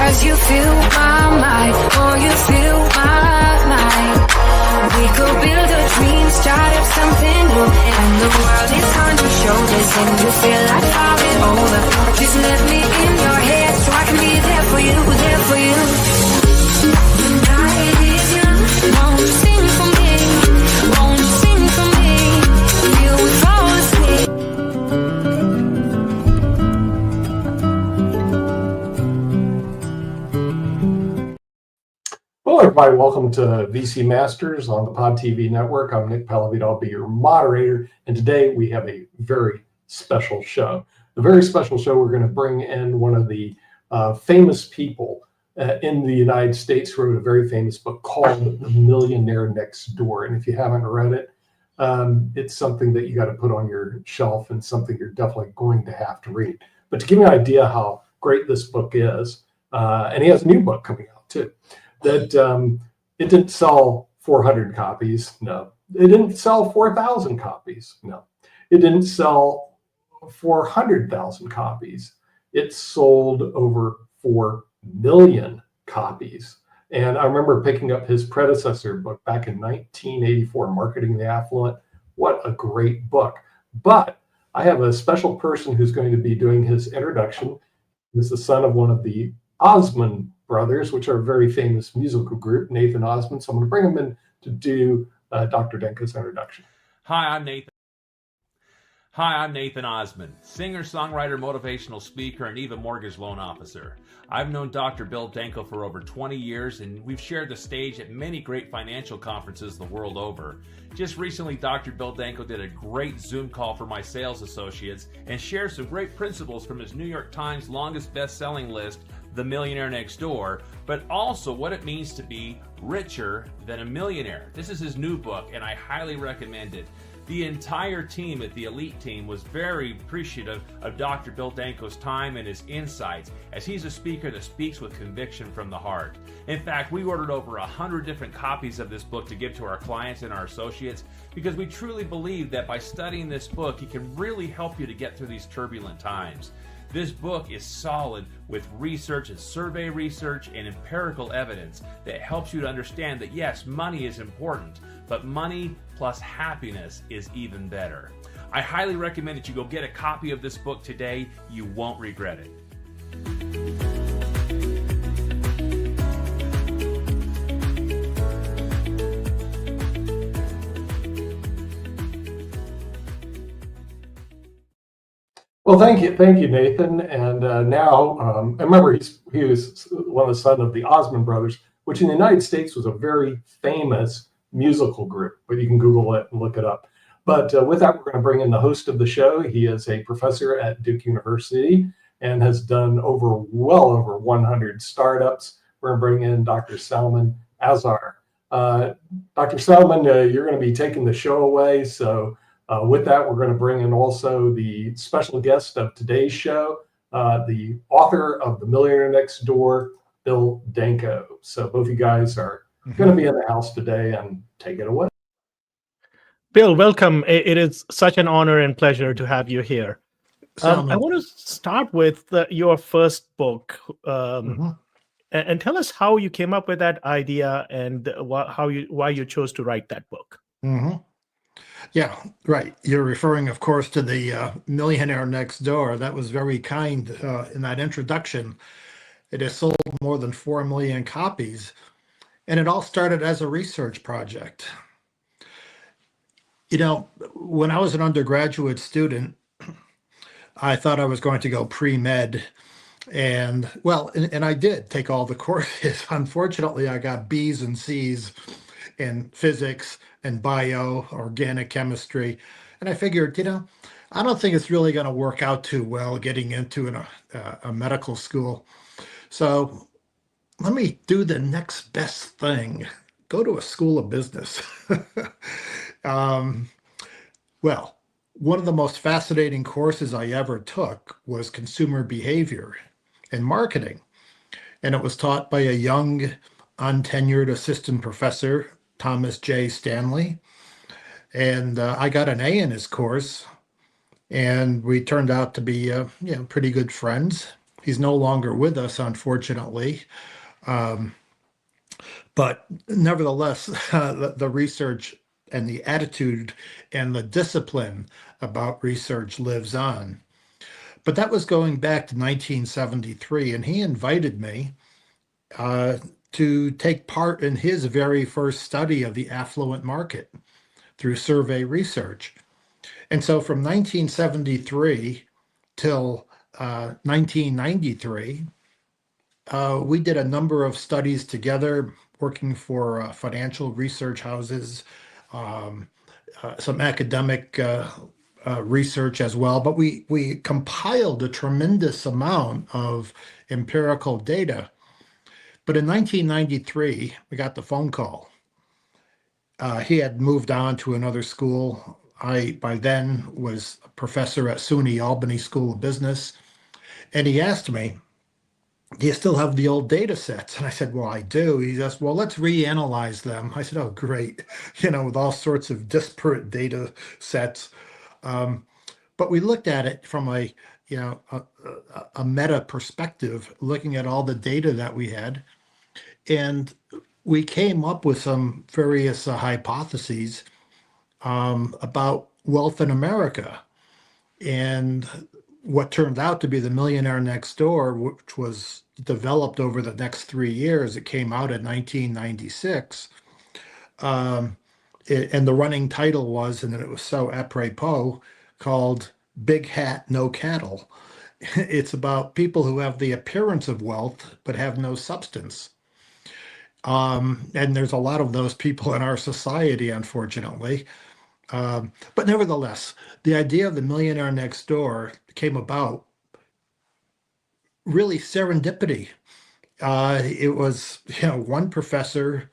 Cause you feel my mind, oh you feel my mind. We could build a dream, start up something new, and the world is on your shoulders, and you feel like falling over. Just let me in your head so I can be there for you, there for you. The night is young, won't you sing for me, won't you sing for me, you will fall asleep. Hello, everybody. Welcome to VC Masters on the Pod TV network. I'm Nick Pellavito. I'll be your moderator. And today we have a very special show. A very special show. We're going to bring in one of the famous people in the United States who wrote a very famous book called The Millionaire Next Door. And if you haven't read it, it's something that you got to put on your shelf and something you're definitely going to have to read. But to give you an idea how great this book is, and he has a new book coming out too, that it didn't sell 400 copies. No. It didn't sell 4,000 copies. No. It didn't sell 400,000 copies. It sold over 4 million copies. And I remember picking up his predecessor book back in 1984, Marketing the Affluent. What a great book. But I have a special person who's going to be doing his introduction. He's the son of one of the Osmond brothers, which are a very famous musical group, Nathan Osmond. So I'm going to bring him in to do Dr. Danko's introduction. Hi, I'm Nathan Osmond, singer, songwriter, motivational speaker, and even mortgage loan officer. I've known Dr. Bill Danko for over 20 years, and we've shared the stage at many great financial conferences the world over. Just recently, Dr. Bill Danko did a great Zoom call for my sales associates and shared some great principles from his New York Times longest best-selling list, The Millionaire Next Door, but also what it means to be richer than a millionaire. This is his new book, and I highly recommend it. The entire team at the Elite Team was very appreciative of Dr. Bill Danko's time and his insights, as he's a speaker that speaks with conviction from the heart. In fact, we ordered over 100 different copies of this book to give to our clients and our associates because we truly believe that by studying this book, it can really help you to get through these turbulent times. This book is solid with research and survey research and empirical evidence that helps you to understand that yes, money is important, but money plus happiness is even better. I highly recommend that you go get a copy of this book today. You won't regret it. Well, thank you, Nathan. And now, I remember he was one of the sons of the Osmond brothers, which in the United States was a very famous musical group, but you can Google it and look it up. But with that, we're going to bring in the host of the show. He is a professor at Duke University and has done well over 100 startups. We're going to bring in Dr. Salman Azhar. Dr. Salman, you're going to be taking the show away. So with that, we're going to bring in also the special guest of today's show, the author of The Millionaire Next Door, Bill Danko. So both you guys are going to be in the house today, and take it away. Bill, welcome. It is such an honor and pleasure to have you here. I want to start with your first book, and tell us how you came up with that idea and why you chose to write that book. Yeah, right. You're referring, of course, to the Millionaire Next Door. That was very kind in that introduction. It has sold more than 4 million copies. And it all started as a research project. You know, when I was an undergraduate student, I thought I was going to go pre-med. And I did take all the courses. Unfortunately, I got B's and C's in physics and bio, organic chemistry. And I figured, I don't think it's really going to work out too well getting into a medical school. So let me do the next best thing, go to a school of business. One of the most fascinating courses I ever took was consumer behavior and marketing. And it was taught by a young, untenured assistant professor, Thomas J. Stanley. And I got an A in his course, and we turned out to be pretty good friends. He's no longer with us, unfortunately. But nevertheless, the research and the attitude and the discipline about research lives on. But that was going back to 1973, and he invited me to take part in his very first study of the affluent market through survey research. And so from 1973 till 1993, we did a number of studies together, working for financial research houses, some academic research as well. But we compiled a tremendous amount of empirical data. But in 1993, we got the phone call. He had moved on to another school. I, by then, was a professor at SUNY Albany School of Business. And he asked me, do you still have the old data sets? And I said, well, I do. He says, well, let's reanalyze them. I said, oh, great. With all sorts of disparate data sets. But we looked at it from a meta perspective, looking at all the data that we had. And we came up with some various hypotheses about wealth in America. And what turned out to be the Millionaire Next Door, which was developed over the next 3 years. It came out in 1996. And the running title was, and it was so apropos, called Big Hat, No Cattle. It's about people who have the appearance of wealth, but have no substance. And there's a lot of those people in our society, unfortunately. But nevertheless, the idea of the Millionaire Next Door came about really serendipity. It was, one professor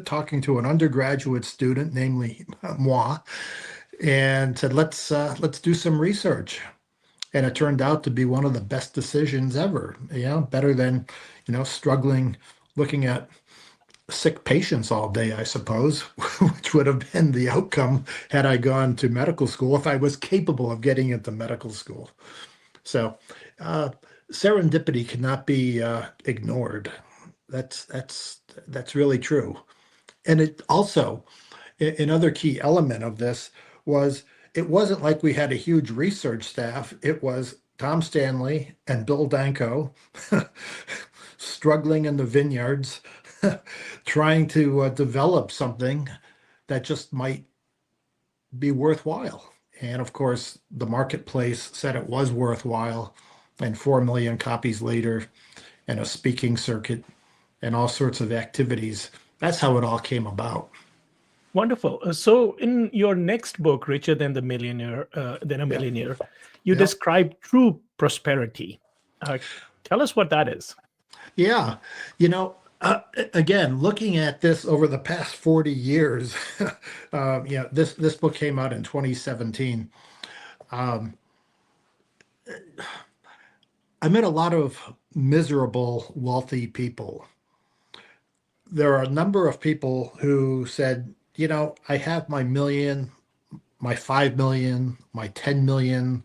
talking to an undergraduate student, namely moi, and said, let's do some research. And it turned out to be one of the best decisions ever, better than, struggling, looking at sick patients all day, I suppose, which would have been the outcome had I gone to medical school, if I was capable of getting into medical school. So serendipity cannot be ignored. That's really true. And it also, another key element of this was, it wasn't like we had a huge research staff. It was Tom Stanley and Bill Danko struggling in the vineyards, trying to develop something that just might be worthwhile. And of course, the marketplace said it was worthwhile, and 4 million copies later, and a speaking circuit, and all sorts of activities. That's how it all came about. Wonderful. So in your next book, Richer Than a Millionaire, you describe true prosperity. Tell us what that is. Yeah. Again, looking at this over the past 40 years, this book came out in 2017. I met a lot of miserable, wealthy people. There are a number of people who said, I have my million, my 5 million, my 10 million.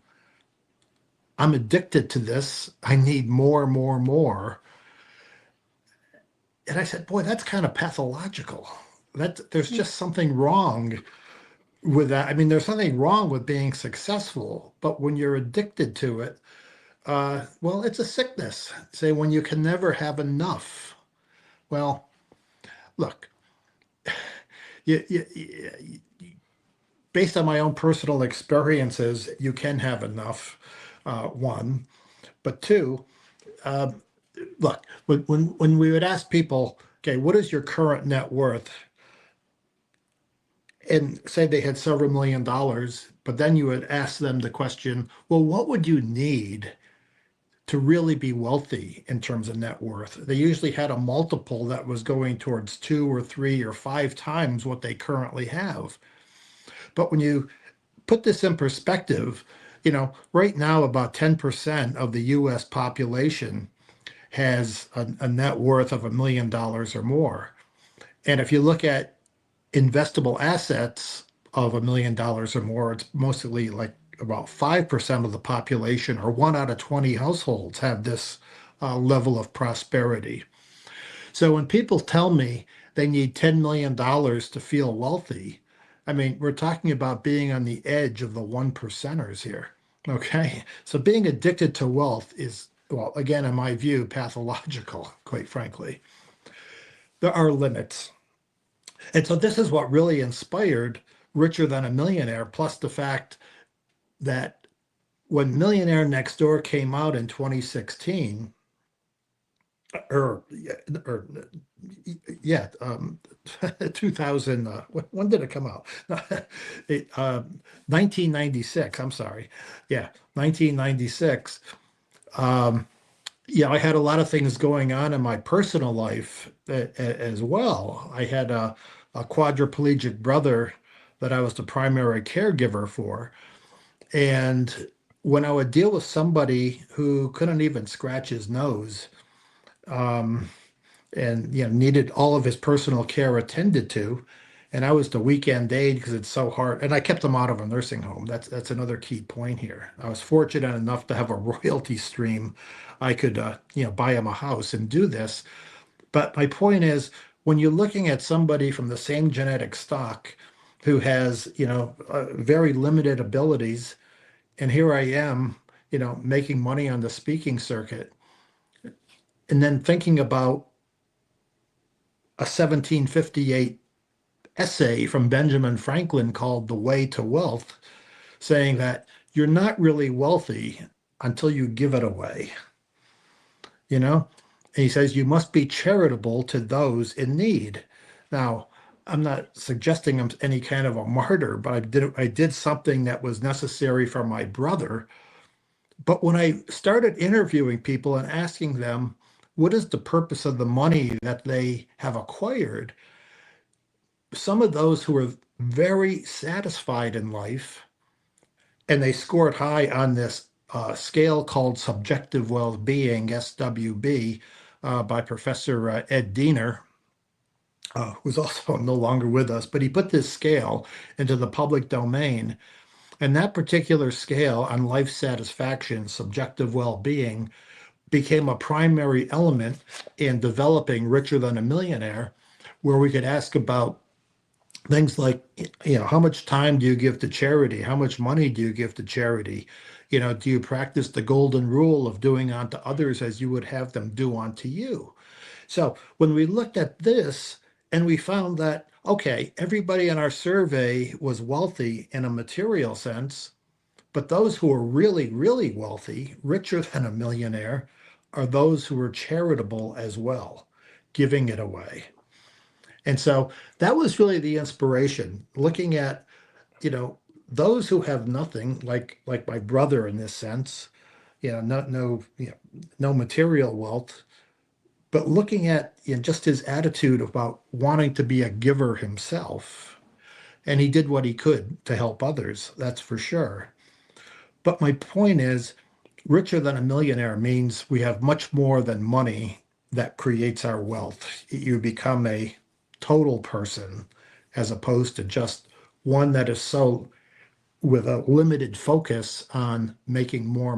I'm addicted to this. I need more, more, more. And I said, boy, that's kind of pathological. There's just something wrong with that. I mean, there's something wrong with being successful, but when you're addicted to it, well, it's a sickness. Say, when you can never have enough. Well, look, based on my own personal experiences, you can have enough, one. But two, look, when we would ask people, okay, what is your current net worth? And say they had several $1 million, but then you would ask them the question, well, what would you need to really be wealthy in terms of net worth? They usually had a multiple that was going towards 2 or 3 or 5 times what they currently have. But when you put this in perspective, right now about 10% of the US population has a net worth of $1 million or more. And if you look at investable assets of $1 million or more, it's mostly like about 5% of the population, or 1 out of 20 households, have this level of prosperity. So when people tell me they need $10 million to feel wealthy, I mean, we're talking about being on the edge of the 1%ers here. Okay. So being addicted to wealth is, well, again, in my view, pathological, quite frankly. There are limits. And so this is what really inspired Richer Than a Millionaire, plus the fact that when Millionaire Next Door came out in 2016, or yeah, 2000, when did it come out? 1996, I'm sorry. Yeah, 1996. Yeah, I had a lot of things going on in my personal life as well. I had a quadriplegic brother that I was the primary caregiver for. And when I would deal with somebody who couldn't even scratch his nose, and needed all of his personal care attended to, and I was the weekend aide because it's so hard, and I kept him out of a nursing home. That's another key point here. I was fortunate enough to have a royalty stream. I could buy him a house and do this. But my point is, when you're looking at somebody from the same genetic stock who has very limited abilities, and here I am making money on the speaking circuit, and then thinking about a 1758 essay from Benjamin Franklin called The Way to Wealth, saying that you're not really wealthy until you give it away. And he says you must be charitable to those in need. Now, I'm not suggesting I'm any kind of a martyr, but I did something that was necessary for my brother. But when I started interviewing people and asking them, what is the purpose of the money that they have acquired? Some of those who were very satisfied in life, and they scored high on this scale called Subjective Well-Being, SWB, by Professor Ed Diener, who's also no longer with us, but he put this scale into the public domain. And that particular scale on life satisfaction, subjective well-being, became a primary element in developing Richer Than a Millionaire, where we could ask about things like, how much time do you give to charity? How much money do you give to charity? Do you practice the golden rule of doing unto others as you would have them do unto you? So when we looked at this and we found that, okay, everybody in our survey was wealthy in a material sense, but those who are really, really wealthy, richer than a millionaire, are those who are charitable as well, giving it away. And so that was really the inspiration, looking at, those who have nothing, like my brother in this sense, no material wealth, but looking at just his attitude about wanting to be a giver himself. And he did what he could to help others, that's for sure. But my point is, richer than a millionaire means we have much more than money that creates our wealth. You become a total person as opposed to just one that is so with a limited focus on making more.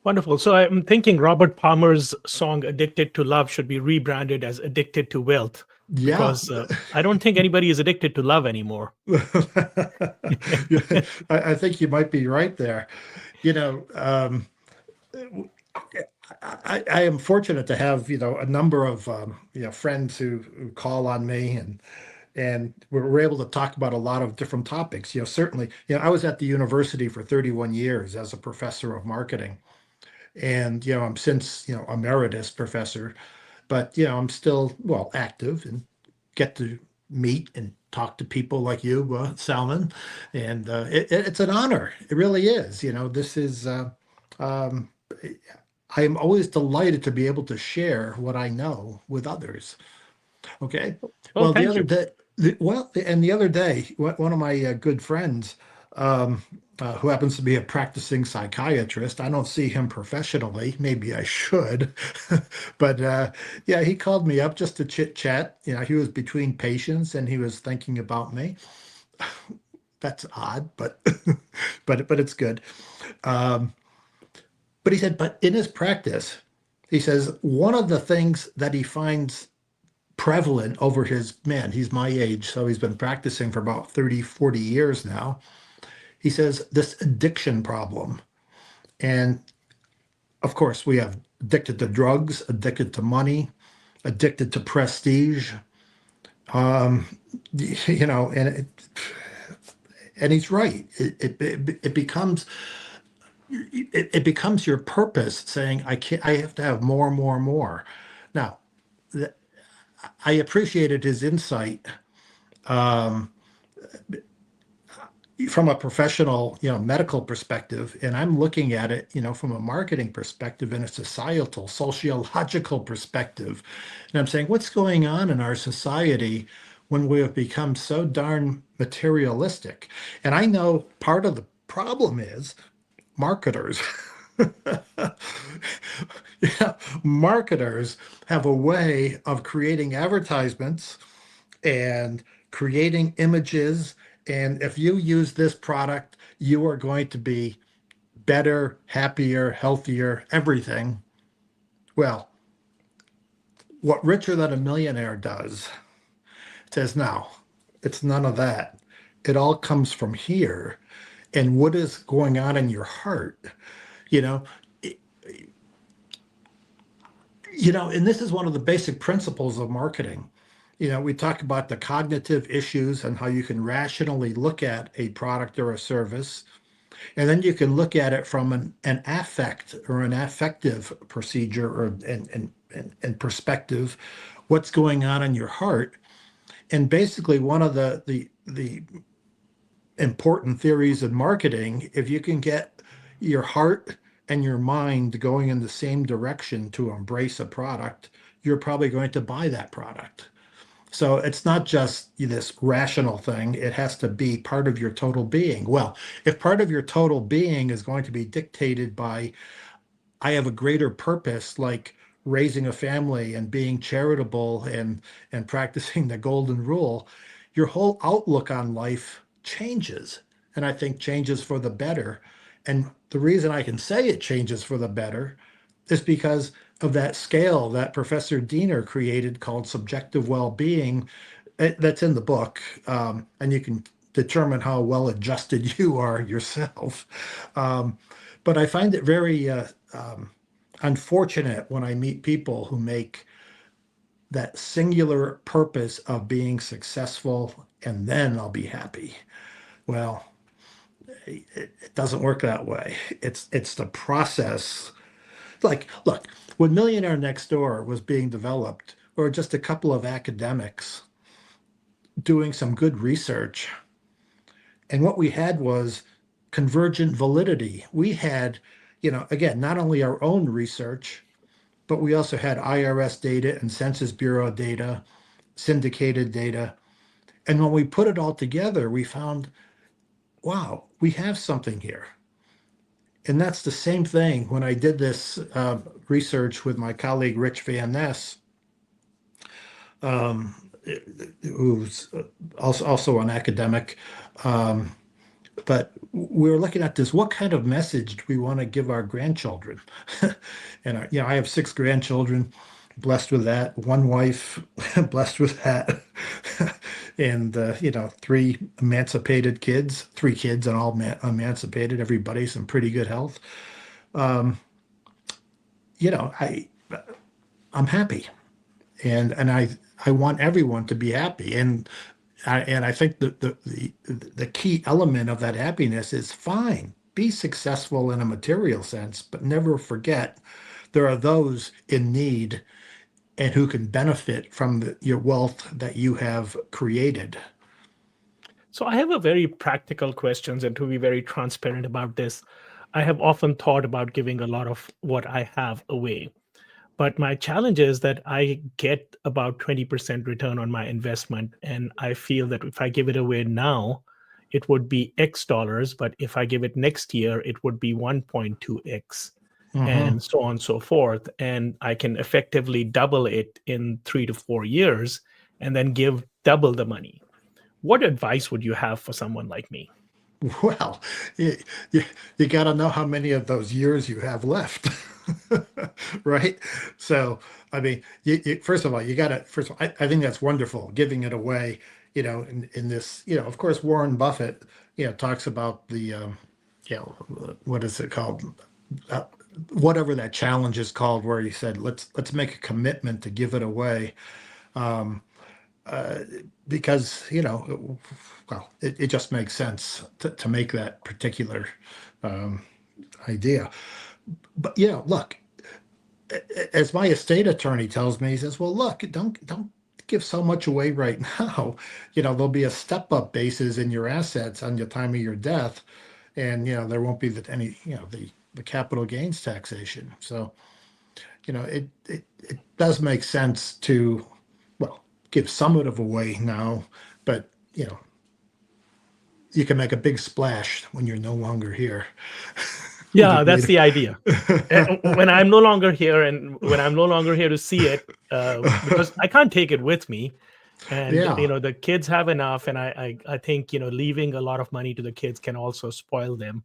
Wonderful. So I'm thinking Robert Palmer's song Addicted to Love should be rebranded as Addicted to Wealth. Yeah. Because I don't think anybody is addicted to love anymore. I think you might be right there. I am fortunate to have, a number of, friends who call on me and we're able to talk about a lot of different topics. Certainly, I was at the university for 31 years as a professor of marketing. And, I'm since, emeritus professor, but, I'm still, active and get to meet and talk to people like you, Salman. And it's an honor. It really is. This is, I am always delighted to be able to share what I know with others. Okay. Well, the other day, the other day, one of my good friends, who happens to be a practicing psychiatrist. I don't see him professionally. Maybe I should. But he called me up just to chit chat. He was between patients and he was thinking about me. That's odd, but but it's good. Um, but he said, but in his practice, he says one of the things that he finds prevalent over he's my age, so he's been practicing for about 30, 40 years now. He says this addiction problem. And of course, we have addicted to drugs, addicted to money, addicted to prestige. Um, and he's right. It becomes your purpose, saying, I have to have more, more, more. Now, I appreciated his insight um, from a professional, medical perspective, and I'm looking at it, from a marketing perspective and a societal, sociological perspective. And I'm saying, what's going on in our society when we have become so darn materialistic? And I know part of the problem is marketers. Marketers have a way of creating advertisements and creating images. And if you use this product, you are going to be better, happier, healthier, everything. Well, what Richer Than a Millionaire does, says, no, it's none of that. It all comes from here. And what is going on in your heart, and this is one of the basic principles of marketing. We talk about the cognitive issues and how you can rationally look at a product or a service. And then you can look at it from an affect or an affective procedure or and perspective, what's going on in your heart. And basically one of the important theories in marketing, if you can get your heart and your mind going in the same direction to embrace a product, you're probably going to buy that product. So it's not just this rational thing. It has to be part of your total being. Well, if part of your total being is going to be dictated by, I have a greater purpose, like raising a family and being charitable and practicing the golden rule, your whole outlook on life changes, and I think changes for the better. And the reason I can say it changes for the better is because of that scale that Professor Diener created called subjective well-being. That's in the book, and you can determine how well adjusted you are yourself. But I find it very unfortunate when I meet people who make that singular purpose of being successful and then I'll be happy. Well, it doesn't work that way. It's the process. Like, look, when Millionaire Next Door was being developed, or just a couple of academics doing some good research, and what we had was convergent validity. We had, again, not only our own research, but we also had IRS data and Census Bureau data, syndicated data. And when we put it all together, we found, wow, we have something here. And that's the same thing when I did this research with my colleague, Rich Van Ness, who's also an academic. But we were looking at this, what kind of message do we want to give our grandchildren? And, I have 6 grandchildren, blessed with that, 1 wife, blessed with that. And, 3 emancipated kids, 3 kids and all emancipated, everybody's in pretty good health. I'm happy, and I want everyone to be happy. And I think the key element of that happiness is fine, be successful in a material sense, but never forget there are those in need and who can benefit from your wealth that you have created. So I have a very practical questions, and to be very transparent about this, I have often thought about giving a lot of what I have away. But my challenge is that I get about 20% return on my investment. And I feel that if I give it away now, it would be X dollars. But if I give it next year, it would be 1.2X. And so on and so forth. And I can effectively double it in 3 to 4 years and then give double the money. what advice would you have for someone like me? Well, you got to know how many of those years you have left, right? So, I mean, first of all, I think that's wonderful, giving it away, in this, of course, Warren Buffett, talks about the, what is it called? Uh, Whatever that challenge is called, where he said, let's make a commitment to give it away. Um, uh, because well, it just makes sense to make that particular um, idea. But look, as my estate attorney tells me, he says, well, look, don't give so much away right now. There'll be a step up basis in your assets on the time of your death, and there won't be any the capital gains taxation. So it does make sense to, well, give some of it away now, but you can make a big splash when you're no longer here. Yeah, that's the idea. When I'm no longer here, and when I'm no longer here to see it, because I can't take it with me, and the kids have enough, and I think leaving a lot of money to the kids can also spoil them.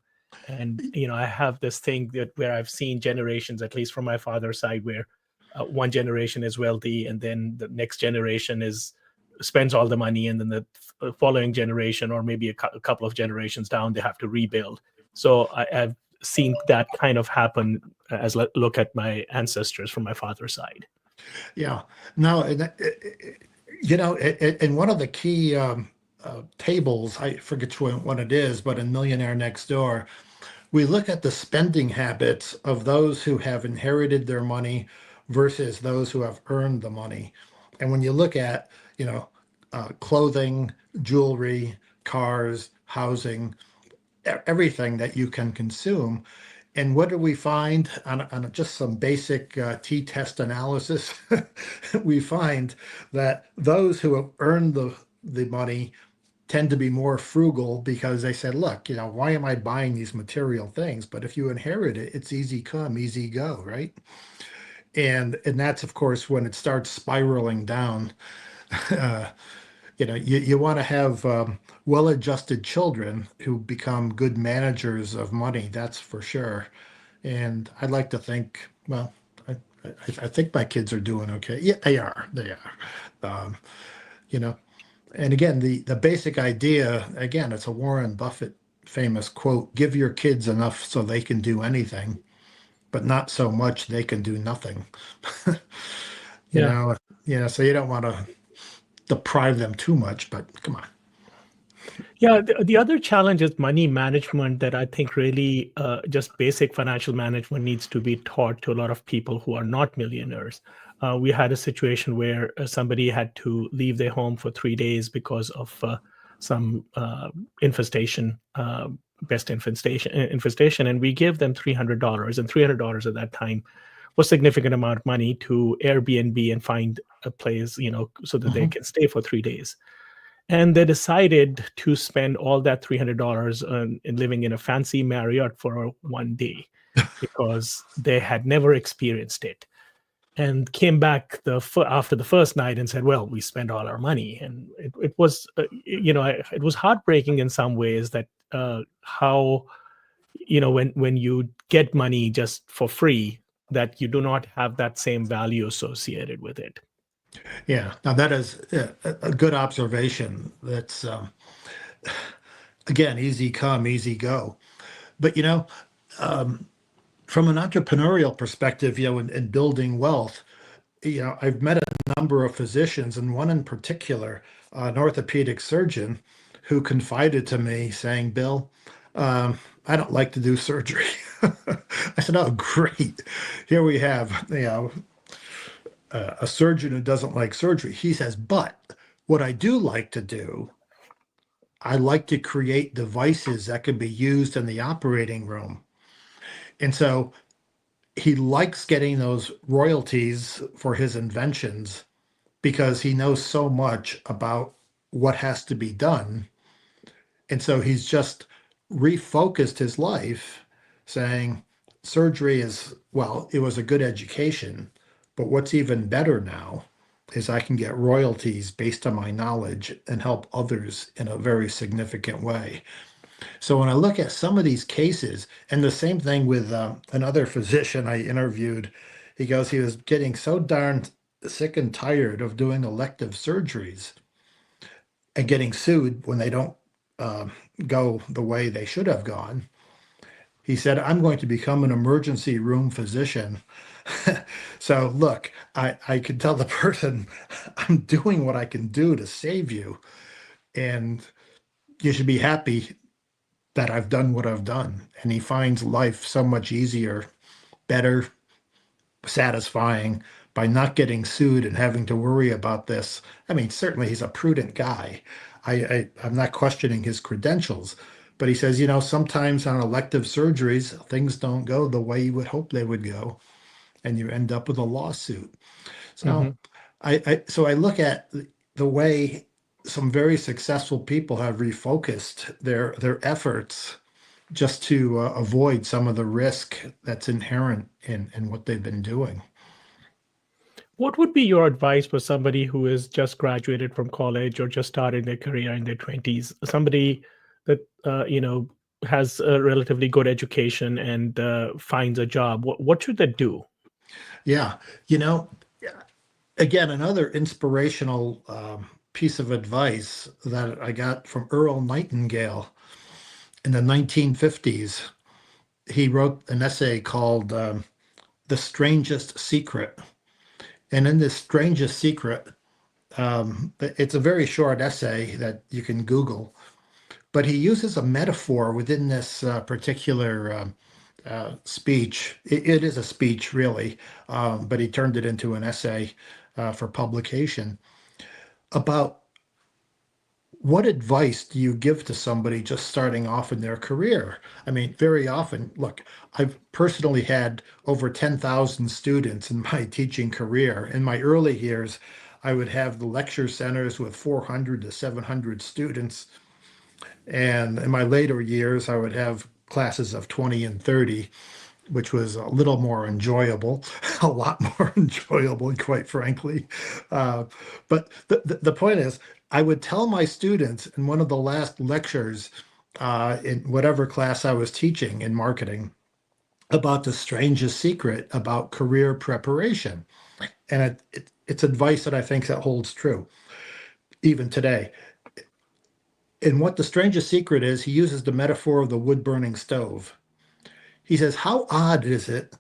And I have this thing where I've seen generations, at least from my father's side, where one generation is wealthy, and then the next generation spends all the money, and then the following generation, or maybe a couple of generations down, they have to rebuild. So I've seen that kind of happen as I look at my ancestors from my father's side. Yeah. No, and one of the key tables, I forget which one it is, but in Millionaire Next Door, we look at the spending habits of those who have inherited their money versus those who have earned the money. And when you look at, clothing, jewelry, cars, housing, everything that you can consume. And what do we find on just some basic t-test analysis? We find that those who have earned the money tend to be more frugal, because they said, look, why am I buying these material things? But if you inherit it, it's easy come, easy go, right? And that's, of course, when it starts spiraling down. You want to have well-adjusted children who become good managers of money. That's for sure. And I'd like to think, well, I think my kids are doing okay. Yeah, they are. And again, the basic idea, again, it's a Warren Buffett famous quote: give your kids enough so they can do anything, but not so much they can do nothing. So you don't want to deprive them too much, but come on. Yeah, the other challenge is money management, that I think really just basic financial management needs to be taught to a lot of people who are not millionaires. We had a situation where somebody had to leave their home for 3 days because of some infestation, pest infestation, and we gave them $300, and $300 at that time was a significant amount of money to Airbnb and find a place, so that they can stay for 3 days. And they decided to spend all that $300 in living in a fancy Marriott for 1 day because they had never experienced it, and came back after the first night and said, well, we spent all our money. And it was, it was heartbreaking in some ways, that how, when you get money just for free, that you do not have that same value associated with it. Yeah, now that is a good observation. That's, again, easy come, easy go. But, from an entrepreneurial perspective, in building wealth, I've met a number of physicians, and one in particular, an orthopedic surgeon, who confided to me saying, Bill, I don't like to do surgery. I said, oh, great. Here we have, a surgeon who doesn't like surgery. He says, but what I do like to do, I like to create devices that can be used in the operating room. And so he likes getting those royalties for his inventions because he knows so much about what has to be done. And so he's just refocused his life, saying surgery is, well, it was a good education, but what's even better now is I can get royalties based on my knowledge and help others in a very significant way. So when I look at some of these cases, and the same thing with another physician I interviewed, he goes, he was getting so darn sick and tired of doing elective surgeries and getting sued when they don't go the way they should have gone. He said, I'm going to become an emergency room physician. So look, I could tell the person, I'm doing what I can do to save you. And you should be happy that I've done what I've done. And he finds life so much easier, better, satisfying by not getting sued and having to worry about this. I mean, certainly he's a prudent guy. I'm not questioning his credentials, but he says, sometimes on elective surgeries, things don't go the way you would hope they would go, and you end up with a lawsuit. So I look at the way some very successful people have refocused their efforts just to avoid some of the risk that's inherent in what they've been doing. What would be your advice for somebody who is just graduated from college or just started their career in their 20s? Somebody that has a relatively good education and finds a job. What should they do? Yeah, again, another inspirational piece of advice that I got from Earl Nightingale in the 1950s. He wrote an essay called The Strangest Secret. And in this strangest secret, it's a very short essay that you can Google, but he uses a metaphor within this particular speech. It is a speech, really, but he turned it into an essay for publication about what advice do you give to somebody just starting off in their career? I mean, very often, look, I've personally had over 10,000 students in my teaching career. In my early years, I would have the lecture centers with 400 to 700 students. And in my later years, I would have classes of 20 and 30, which was a little more enjoyable, a lot more enjoyable, quite frankly. But the point is, I would tell my students in one of the last lectures in whatever class I was teaching in marketing about the strangest secret about career preparation. And it's advice that I think that holds true even today. And what the strangest secret is, he uses the metaphor of the wood-burning stove. He says, how odd is it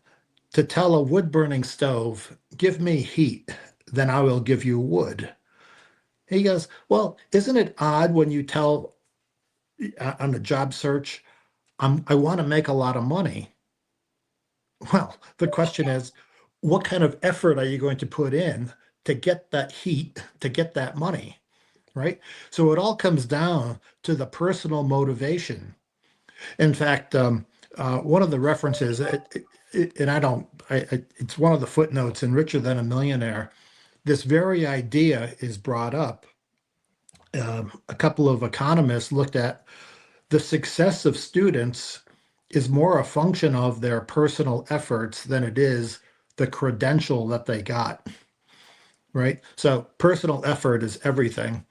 to tell a wood-burning stove, give me heat, then I will give you wood? He goes, well, isn't it odd when you tell on a job search, I want to make a lot of money? Well, the question is, what kind of effort are you going to put in to get that heat, to get that money, right? So it all comes down to the personal motivation. In fact, one of the references, it's one of the footnotes in Richer Than a Millionaire. This very idea is brought up. A couple of economists looked at the success of students is more a function of their personal efforts than it is the credential that they got, right? So personal effort is everything.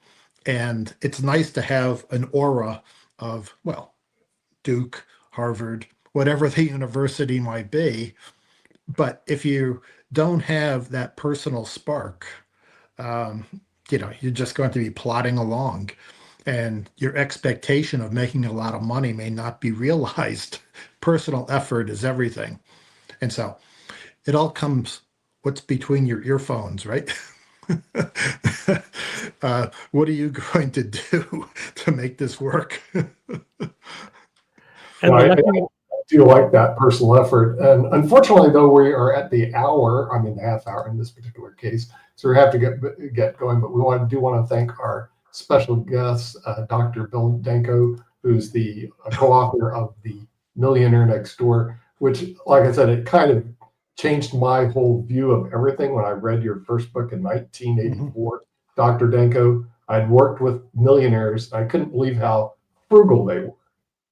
And it's nice to have an aura of, well, Duke, Harvard, whatever the university might be. But if you don't have that personal spark, you're just going to be plodding along, and your expectation of making a lot of money may not be realized. Personal effort is everything. And so it all comes, what's between your earphones, right? What are you going to do to make this work? I do like that personal effort. And unfortunately, though, we are at the hour, the half hour in this particular case, so we have to get going. But we want to thank our special guest, Dr. Bill Danko, who's the co-author of the Millionaire Next Door, which, like I said, it kind of changed my whole view of everything when I read your first book in 1984. Dr. Danko, I'd worked with millionaires. I couldn't believe how frugal they were,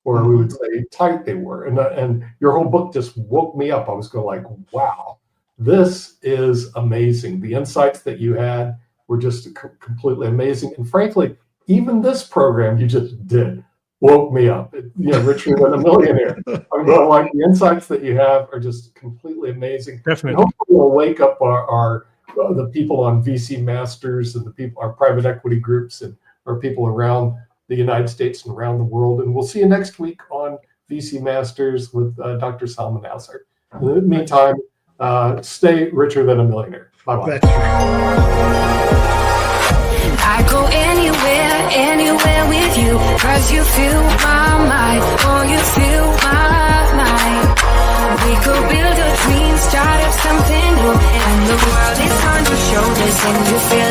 or we would say tight they were. And your whole book just woke me up. I was going like, wow, This is amazing. The insights that you had were just completely amazing. And frankly, even this program you just did woke me up. Richer than a millionaire. I'm going like the insights that you have are just completely amazing. Definitely. And hopefully we'll wake up the people on VC Masters and the people, our private equity groups and our people around the United States and around the world. And we'll see you next week on VC Masters with Dr. Salman Azhar. In the meantime, stay richer than a millionaire. Bye-bye. I go anywhere with you, 'cause you fill my mind, or you fill my mind. We could build a dream, start up something new, and the world is on your shoulders, and you feel